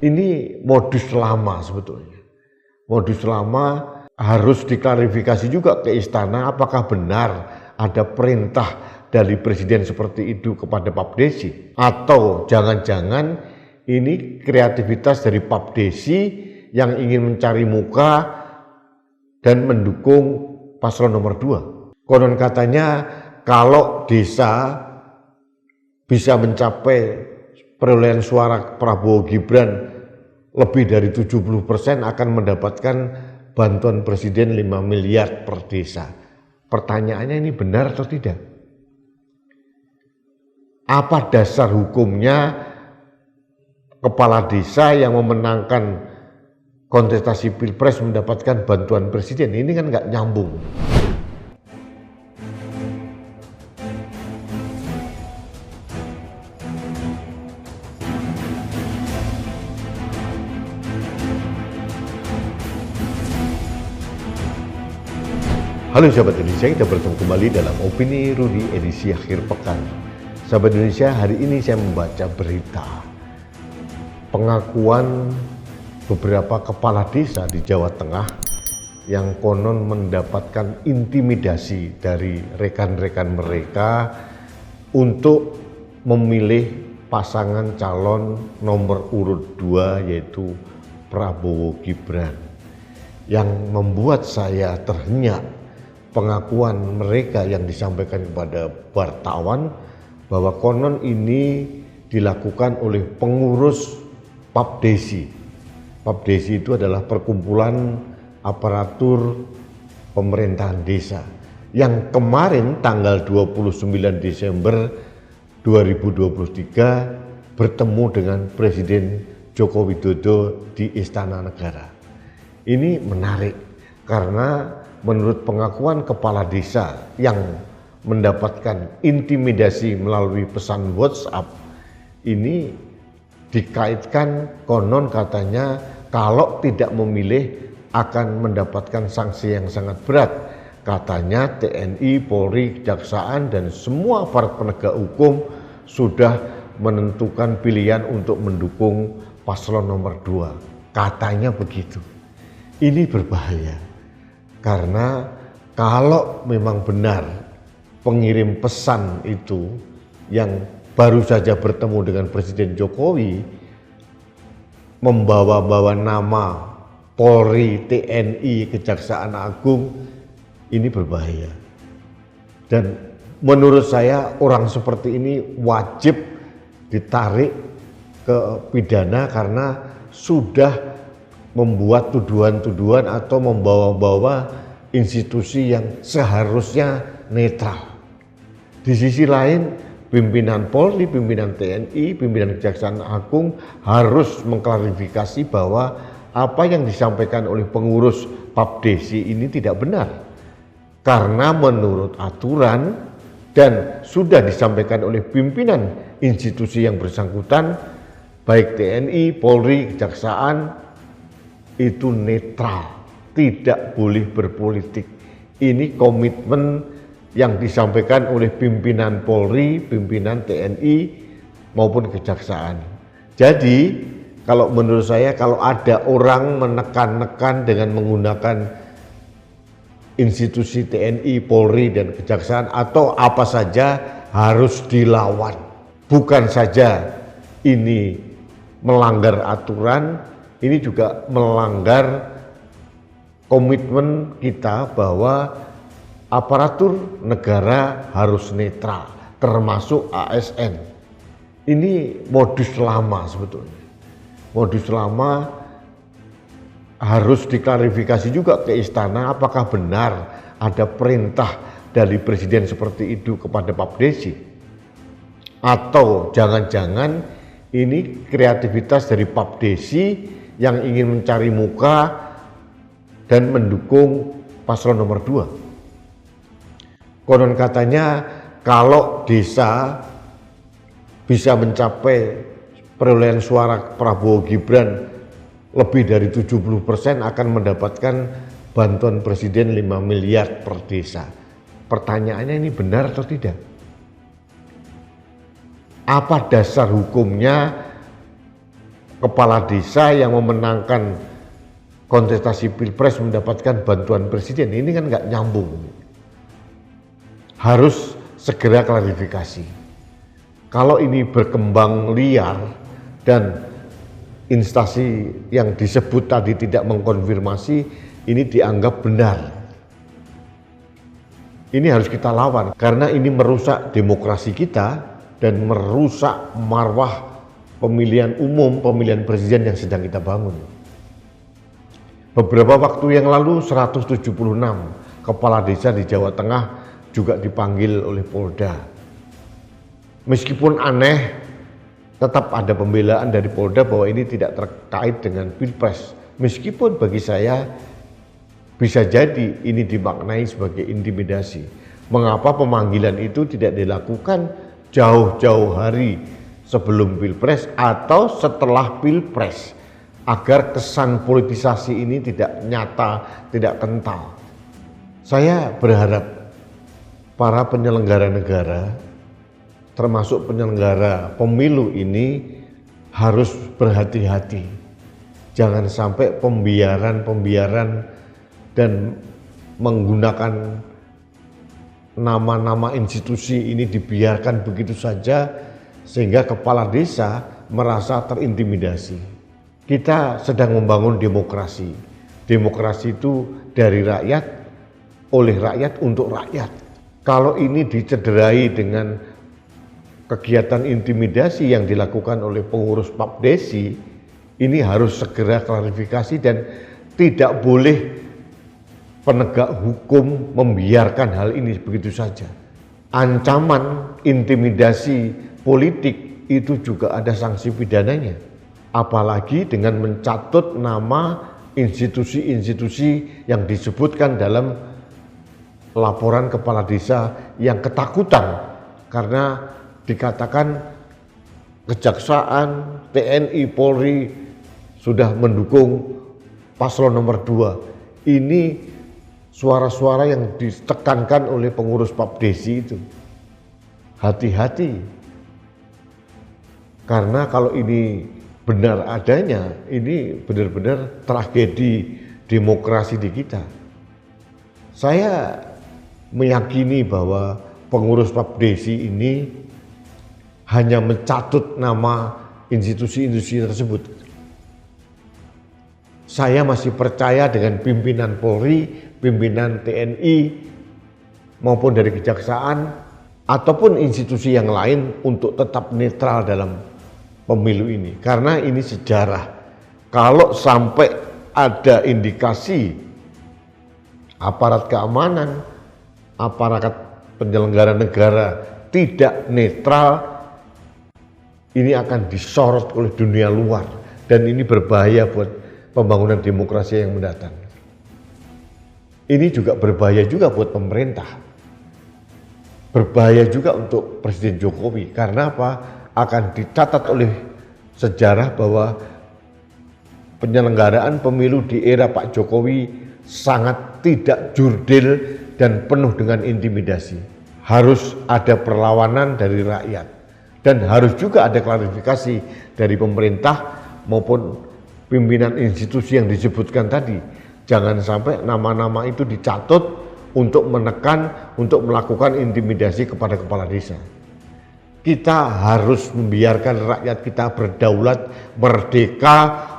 Ini modus lama sebetulnya. Modus lama harus diklarifikasi juga ke istana apakah benar ada perintah dari presiden seperti itu kepada Pak Desi. Atau jangan-jangan ini kreativitas dari Pak Desi yang ingin mencari muka dan mendukung paslon nomor 2. Konon katanya kalau desa bisa mencapai perolehan suara Prabowo Gibran lebih dari 70% akan mendapatkan bantuan presiden 5 miliar per desa. Pertanyaannya ini benar atau tidak? Apa dasar hukumnya kepala desa yang memenangkan kontestasi pilpres mendapatkan bantuan presiden? Ini kan nggak nyambung. Halo sahabat Indonesia, kita bertemu kembali dalam Opini Rudi edisi akhir pekan. Sahabat Indonesia, hari ini saya membaca berita pengakuan beberapa kepala desa di Jawa Tengah yang konon mendapatkan intimidasi dari rekan-rekan mereka untuk memilih pasangan calon nomor urut 2 yaitu Prabowo Gibran. Yang membuat saya terhenyak pengakuan mereka yang disampaikan kepada wartawan bahwa konon ini dilakukan oleh pengurus Papdesi. Papdesi itu adalah perkumpulan aparatur pemerintahan desa yang kemarin tanggal 29 Desember 2023 bertemu dengan Presiden Joko Widodo di Istana Negara. Ini menarik karena menurut pengakuan kepala desa yang mendapatkan intimidasi melalui pesan WhatsApp, ini dikaitkan konon katanya kalau tidak memilih akan mendapatkan sanksi yang sangat berat. Katanya TNI, Polri, Kejaksaan dan semua aparat penegak hukum sudah menentukan pilihan untuk mendukung paslon nomor 2. Katanya begitu. Ini berbahaya. Karena kalau memang benar pengirim pesan itu yang baru saja bertemu dengan Presiden Jokowi membawa-bawa nama Polri, TNI, Kejaksaan Agung, ini berbahaya. Dan menurut saya orang seperti ini wajib ditarik ke pidana karena sudah membuat tuduhan-tuduhan atau membawa-bawa institusi yang seharusnya netral. Di sisi lain, pimpinan Polri, pimpinan TNI, pimpinan Kejaksaan Agung harus mengklarifikasi bahwa apa yang disampaikan oleh pengurus Papdesi ini tidak benar. Karena menurut aturan dan sudah disampaikan oleh pimpinan institusi yang bersangkutan, baik TNI, Polri, Kejaksaan, itu netral, tidak boleh berpolitik. Ini komitmen yang disampaikan oleh pimpinan Polri, pimpinan TNI maupun Kejaksaan. Jadi kalau menurut saya kalau ada orang menekan-nekan dengan menggunakan institusi TNI, Polri dan Kejaksaan atau apa saja harus dilawan. Bukan saja ini melanggar aturan, ini juga melanggar komitmen kita bahwa aparatur negara harus netral, termasuk ASN. Ini modus lama sebetulnya. Modus lama harus diklarifikasi juga ke istana apakah benar ada perintah dari presiden seperti itu kepada Pak Desi. Atau jangan-jangan ini kreativitas dari Pak Desi yang ingin mencari muka dan mendukung paslon nomor 2. Konon katanya kalau desa bisa mencapai perolehan suara Prabowo Gibran lebih dari 70% akan mendapatkan bantuan presiden 5 miliar per desa. Pertanyaannya ini benar atau tidak? Apa dasar hukumnya kepala desa yang memenangkan kontestasi pilpres mendapatkan bantuan presiden. Ini kan nggak nyambung. Harus segera klarifikasi. Kalau ini berkembang liar dan instansi yang disebut tadi tidak mengkonfirmasi, ini dianggap benar. Ini harus kita lawan karena ini merusak demokrasi kita dan merusak marwah pemilihan umum, pemilihan presiden yang sedang kita bangun. Beberapa waktu yang lalu 176 kepala desa di Jawa Tengah juga dipanggil oleh Polda. Meskipun aneh, tetap ada pembelaan dari Polda bahwa ini tidak terkait dengan pilpres. Meskipun bagi saya bisa jadi ini dimaknai sebagai intimidasi. Mengapa pemanggilan itu tidak dilakukan jauh-jauh hari sebelum pilpres atau setelah pilpres, agar kesan politisasi ini tidak nyata, tidak kental. Saya berharap para penyelenggara negara, termasuk penyelenggara pemilu ini harus berhati-hati. Jangan sampai pembiaran dan menggunakan nama-nama institusi ini dibiarkan begitu saja sehingga kepala desa merasa terintimidasi. Kita sedang membangun demokrasi. Demokrasi itu dari rakyat, oleh rakyat, untuk rakyat. Kalau ini dicederai dengan kegiatan intimidasi yang dilakukan oleh pengurus Papdesi, ini harus segera klarifikasi dan tidak boleh penegak hukum membiarkan hal ini begitu saja. Ancaman intimidasi politik itu juga ada sanksi pidananya. Apalagi dengan mencatut nama institusi-institusi yang disebutkan dalam laporan kepala desa yang ketakutan karena dikatakan Kejaksaan, TNI, Polri sudah mendukung paslon nomor 2. Ini suara-suara yang ditekankan oleh pengurus Papdesi itu. Hati-hati. Karena kalau ini benar adanya, ini benar-benar tragedi demokrasi di kita. Saya meyakini bahwa pengurus Papdesi ini hanya mencatut nama institusi-institusi tersebut. Saya masih percaya dengan pimpinan Polri, pimpinan TNI, maupun dari Kejaksaan, ataupun institusi yang lain untuk tetap netral dalam pemilu ini. Karena ini sejarah. Kalau sampai ada indikasi aparat keamanan, aparat penyelenggara negara tidak netral, ini akan disorot oleh dunia luar. Dan ini berbahaya buat pembangunan demokrasi yang mendatang. Ini juga berbahaya juga buat pemerintah. Berbahaya juga untuk Presiden Jokowi. Karena apa? Akan dicatat oleh sejarah bahwa penyelenggaraan pemilu di era Pak Jokowi sangat tidak jurdil dan penuh dengan intimidasi. Harus ada perlawanan dari rakyat. Dan harus juga ada klarifikasi dari pemerintah maupun pimpinan institusi yang disebutkan tadi. Jangan sampai nama-nama itu dicatut untuk menekan, untuk melakukan intimidasi kepada kepala desa. Kita harus membiarkan rakyat kita berdaulat, merdeka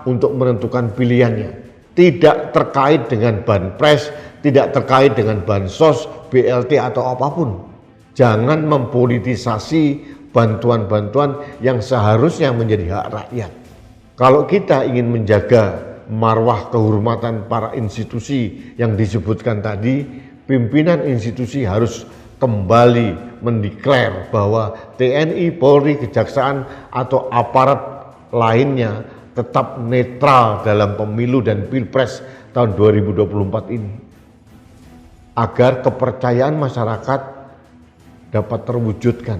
untuk menentukan pilihannya. Tidak terkait dengan banpres, tidak terkait dengan bansos, BLT atau apapun. Jangan mempolitisasi bantuan-bantuan yang seharusnya menjadi hak rakyat. Kalau kita ingin menjaga marwah kehormatan para institusi yang disebutkan tadi, pimpinan institusi harus kembali mendeklar bahwa TNI, Polri, Kejaksaan atau aparat lainnya tetap netral dalam pemilu dan pilpres tahun 2024 ini. Agar kepercayaan masyarakat dapat terwujudkan.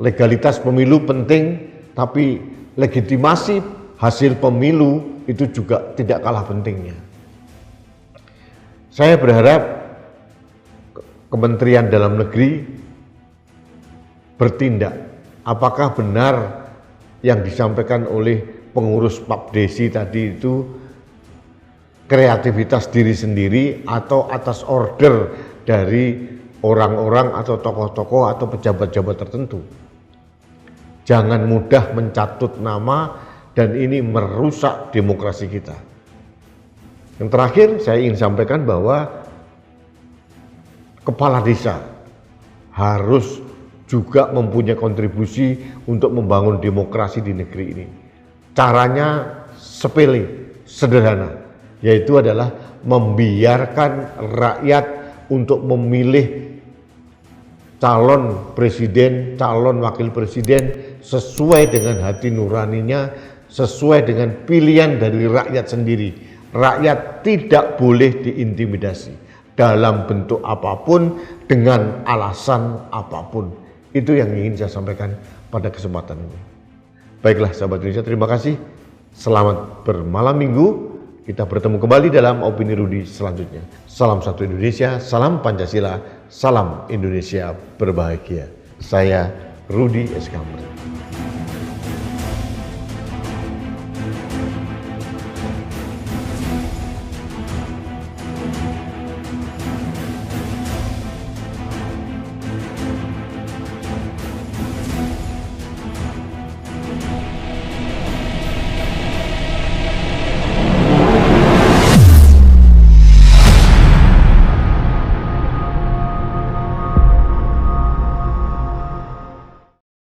Legalitas pemilu penting, tapi legitimasi hasil pemilu itu juga tidak kalah pentingnya. Saya berharap Kementerian Dalam Negeri bertindak. Apakah benar yang disampaikan oleh pengurus PAPDESI tadi itu kreativitas diri sendiri atau atas order dari orang-orang atau tokoh-tokoh atau pejabat-pejabat tertentu. Jangan mudah mencatut nama dan ini merusak demokrasi kita. Yang terakhir saya ingin sampaikan bahwa kepala desa harus juga mempunyai kontribusi untuk membangun demokrasi di negeri ini. Caranya sepele, sederhana, yaitu adalah membiarkan rakyat untuk memilih calon presiden, calon wakil presiden sesuai dengan hati nuraninya, sesuai dengan pilihan dari rakyat sendiri. Rakyat tidak boleh diintimidasi dalam bentuk apapun, dengan alasan apapun. Itu yang ingin saya sampaikan pada kesempatan ini. Baiklah sahabat Indonesia, terima kasih. Selamat bermalam minggu. Kita bertemu kembali dalam Opini Rudi selanjutnya. Salam satu Indonesia, salam Pancasila, salam Indonesia berbahagia. Saya Rudi S. Kamri.